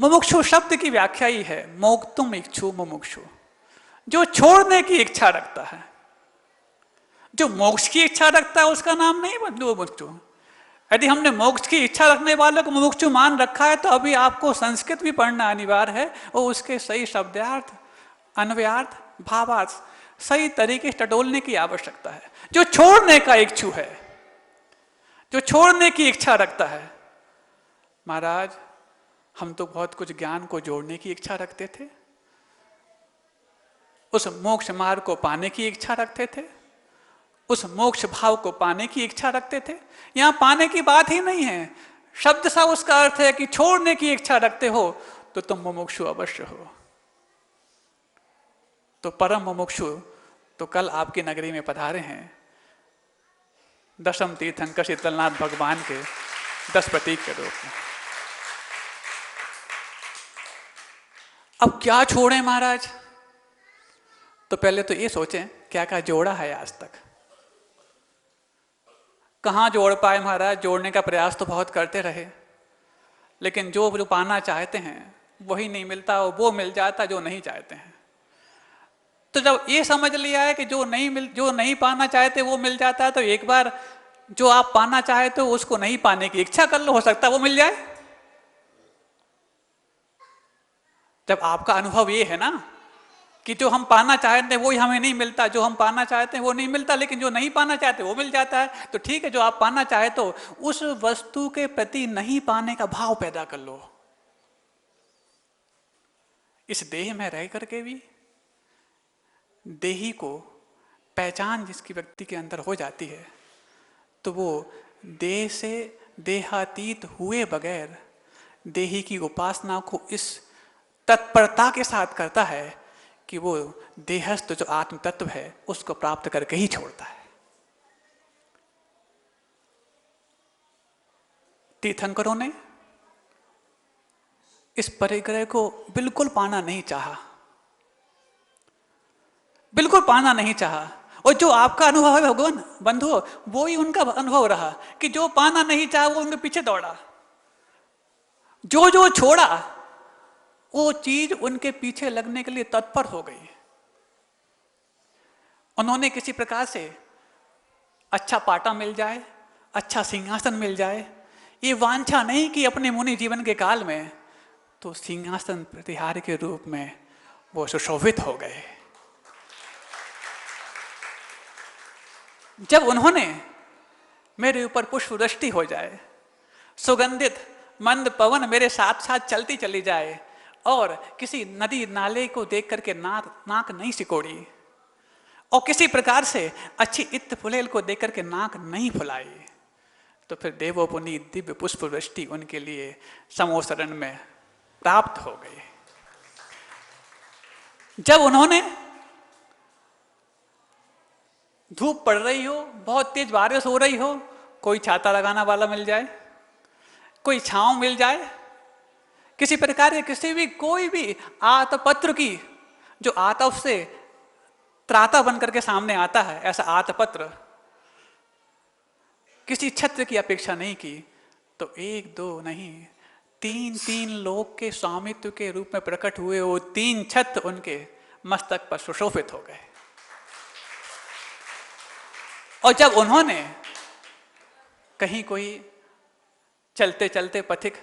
मुमुक्षु शब्द की व्याख्या ही है मोक्तुम इच्छु मुमुक्षु, जो छोड़ने की इच्छा रखता है। जो मोक्ष की इच्छा रखता है उसका नाम नहीं मुमुक्षु। यदि हमने मोक्ष की इच्छा रखने वालों को मुमुक्षु मान रखा है तो अभी आपको संस्कृत भी पढ़ना अनिवार्य है और उसके सही शब्दार्थ, अन्वयार्थ, भावार्थ सही तरीके से टटोलने की आवश्यकता है। जो छोड़ने का इच्छु है, जो छोड़ने की इच्छा रखता है, महाराज हम तो बहुत कुछ ज्ञान को जोड़ने की इच्छा रखते थे, उस मोक्ष मार्ग को पाने की इच्छा रखते थे, उस मोक्ष भाव को पाने की इच्छा रखते थे। यहां पाने की बात ही नहीं है, शब्द सा उसका अर्थ है कि छोड़ने की इच्छा रखते हो तो तुम मुमुक्षु अवश्य हो। तो परम मुमुक्षु तो कल आपकी नगरी में पधारे हैं दशम तीर्थंकर शीतलनाथ भगवान के 10 प्रतीक के रूप में। अब क्या छोड़ें महाराज? तो पहले तो ये सोचें क्या क्या जोड़ा है आज तक। कहाँ जोड़ पाए महाराज? जोड़ने का प्रयास तो बहुत करते रहे, लेकिन जो पाना चाहते हैं वही नहीं मिलता, और वो मिल जाता जो नहीं चाहते हैं। तो जब ये समझ लिया है कि जो नहीं पाना चाहते वो मिल जाता है, तो एक बार जो आप पाना चाहते हो उसको नहीं पाने की इच्छा कर लो, हो सकता है वो मिल जाए। जब आपका अनुभव ये है ना कि जो हम पाना चाहते हैं वो ही हमें नहीं मिलता, जो हम पाना चाहते हैं वो नहीं मिलता, लेकिन जो नहीं पाना चाहते वो मिल जाता है, तो ठीक है, जो आप पाना चाहते हो उस वस्तु के प्रति नहीं पाने का भाव पैदा कर लो। इस देह में रह करके भी देही को पहचान जिसकी व्यक्ति के अंदर हो जाती है, तो वो देह से देहातीत हुए बगैर देही की उपासना को इस तत्परता के साथ करता है कि वो देहस्थ जो आत्म तत्व है उसको प्राप्त करके ही छोड़ता है। तीर्थंकरों ने इस परिग्रह को बिल्कुल पाना नहीं चाहा, बिल्कुल पाना नहीं चाहा। और जो आपका अनुभव है भगवान बंधु, वो ही उनका अनुभव रहा कि जो पाना नहीं चाहा वो उनके पीछे दौड़ा, जो जो छोड़ा वो चीज उनके पीछे लगने के लिए तत्पर हो गई। उन्होंने किसी प्रकार से अच्छा पाटा मिल जाए, अच्छा सिंहासन मिल जाए, ये वांछा नहीं कि अपने मुनि जीवन के काल में तो सिंहासन प्रतिहार के रूप में वो सुशोभित हो गए। जब उन्होंने मेरे ऊपर पुष्प वृष्टि हो जाए, सुगंधित मंद पवन मेरे साथ साथ चलती चली जाए, और किसी नदी नाले को देख करके नाक नहीं सिकोड़ी, और किसी प्रकार से अच्छी इत्त फुलेल को देख करके नाक नहीं फुलाई, तो फिर देवोपुनीत दिव्य पुष्प वृष्टि उनके लिए समोसरण में प्राप्त हो गई। जब उन्होंने धूप पड़ रही हो, बहुत तेज बारिश हो रही हो, कोई छाता लगाना वाला मिल जाए, कोई छांव मिल जाए, किसी प्रकार के किसी भी कोई भी आतपत्र की जो आतप से त्राता बन करके सामने आता है, ऐसा आतपत्र किसी छत्र की अपेक्षा नहीं की, तो 1 2 नहीं 3 लोक के स्वामित्व के रूप में प्रकट हुए वो 3 छत्र उनके मस्तक पर सुशोभित हो गए। और जब उन्होंने कहीं कोई चलते चलते पथिक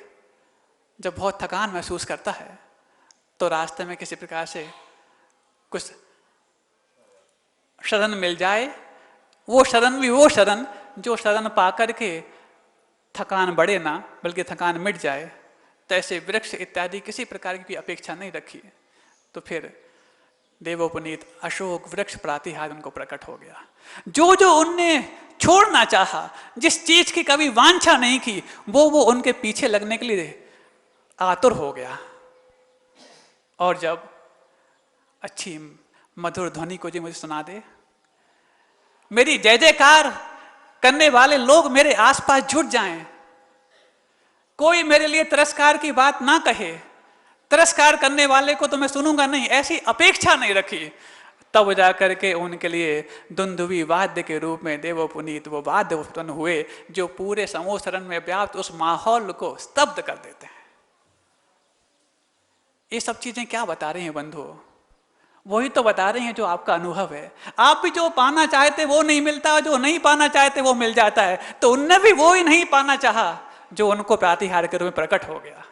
जब बहुत थकान महसूस करता है, तो रास्ते में किसी प्रकार से कुछ शरण मिल जाए, वो शरण भी वो शरण जो शरण पाकर के थकान बढ़े ना बल्कि थकान मिट जाए, तो ऐसे वृक्ष इत्यादि किसी प्रकार की अपेक्षा नहीं रखी, तो फिर देवोपनीत अशोक वृक्ष प्रातिहार्य उनको प्रकट हो गया। जो जो उनने छोड़ना चाहा, जिस चीज की कभी वांछा नहीं की, वो उनके पीछे लगने के लिए आतुर हो गया। और जब अच्छी मधुर ध्वनि को जी मुझे सुना दे, मेरी जय जयकार करने वाले लोग मेरे आसपास जुट जाएं, कोई मेरे लिए तिरस्कार की बात ना कहे, तिरस्कार करने वाले को तो मैं सुनूंगा नहीं, ऐसी अपेक्षा नहीं रखी, तब जाकर के उनके लिए दुंदुभी वाद्य के रूप में देवोपुनीत वो वाद्य उत्पन्न हुए जो पूरे समोसरण में व्याप्त उस माहौल को स्तब्ध कर देते हैं। ये सब चीजें क्या बता रही हैं बंधु? वही तो बता रही हैं जो आपका अनुभव है। आप भी जो पाना चाहते वो नहीं मिलता, जो नहीं पाना चाहते वो मिल जाता है। तो उनने भी वो ही नहीं पाना चाहा जो उनको प्रातिहार के रूप में प्रकट हो गया।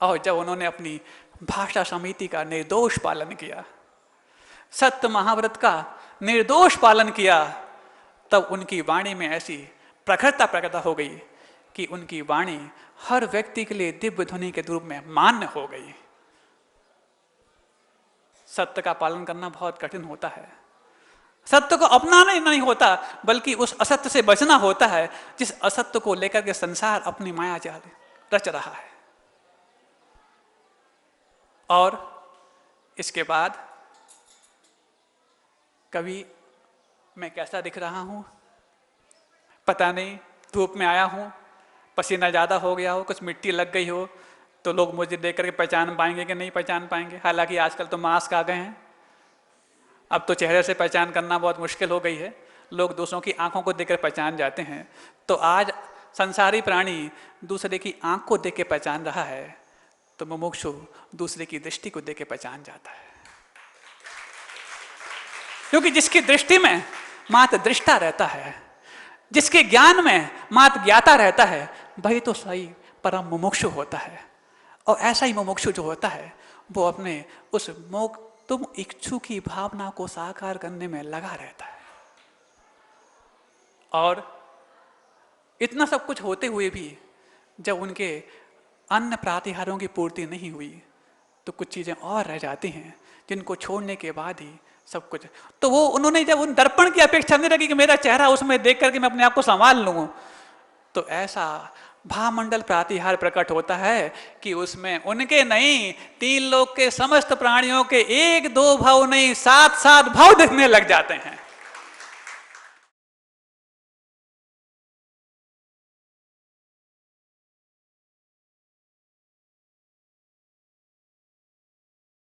और जब उन्होंने अपनी भाषा समिति का निर्दोष पालन किया, सत्य महाव्रत का निर्दोष पालन किया, तब उनकी वाणी में ऐसी प्रखरता प्रकट हो गई कि उनकी वाणी हर व्यक्ति के लिए दिव्य ध्वनि के रूप में मान्य हो गई। सत्य का पालन करना बहुत कठिन होता है। सत्य को अपनाना ही नहीं होता, बल्कि उस असत्य से बचना होता है जिस असत्य को लेकर के संसार अपनी माया जाल रच रहा है। और इसके बाद कभी मैं कैसा दिख रहा हूं पता नहीं, धूप में आया हूं, पसीना ज़्यादा हो गया हो, कुछ मिट्टी लग गई हो, तो लोग मुझे देख करके पहचान पाएंगे कि नहीं पहचान पाएंगे। हालांकि आजकल तो मास्क आ गए हैं, अब तो चेहरे से पहचान करना बहुत मुश्किल हो गई है, लोग दूसरों की आंखों को देखकर पहचान जाते हैं। तो आज संसारी प्राणी दूसरे की आंख को देख के पहचान रहा है, तो मुमुक्षु दूसरे की दृष्टि को देख के पहचान जाता है। क्योंकि जिसकी दृष्टि में मात्र दृष्टा रहता है, जिसके ज्ञान में मात्र ज्ञाता रहता है, वही तो सही परम मुमुक्षु होता है। और ऐसा ही मुमुक्षु जो होता है वो अपने उस तुम इच्छु की भावना को साकार करने में लगा रहता है। और इतना सब कुछ होते हुए भी जब उनके अन्य प्रातिहारों की पूर्ति नहीं हुई तो कुछ चीजें और रह जाती हैं जिनको छोड़ने के बाद ही सब कुछ। तो वो उन्होंने जब उन दर्पण की अपेक्षा नहीं रखी कि मेरा चेहरा उसमें देख करके मैं अपने आप को संभाल लूँ, तो ऐसा भामंडल प्रातिहार प्रकट होता है कि उसमें उनके नहीं, तीन लोक के समस्त प्राणियों के एक दो भाव नहीं, सात सात भाव दिखने लग जाते हैं।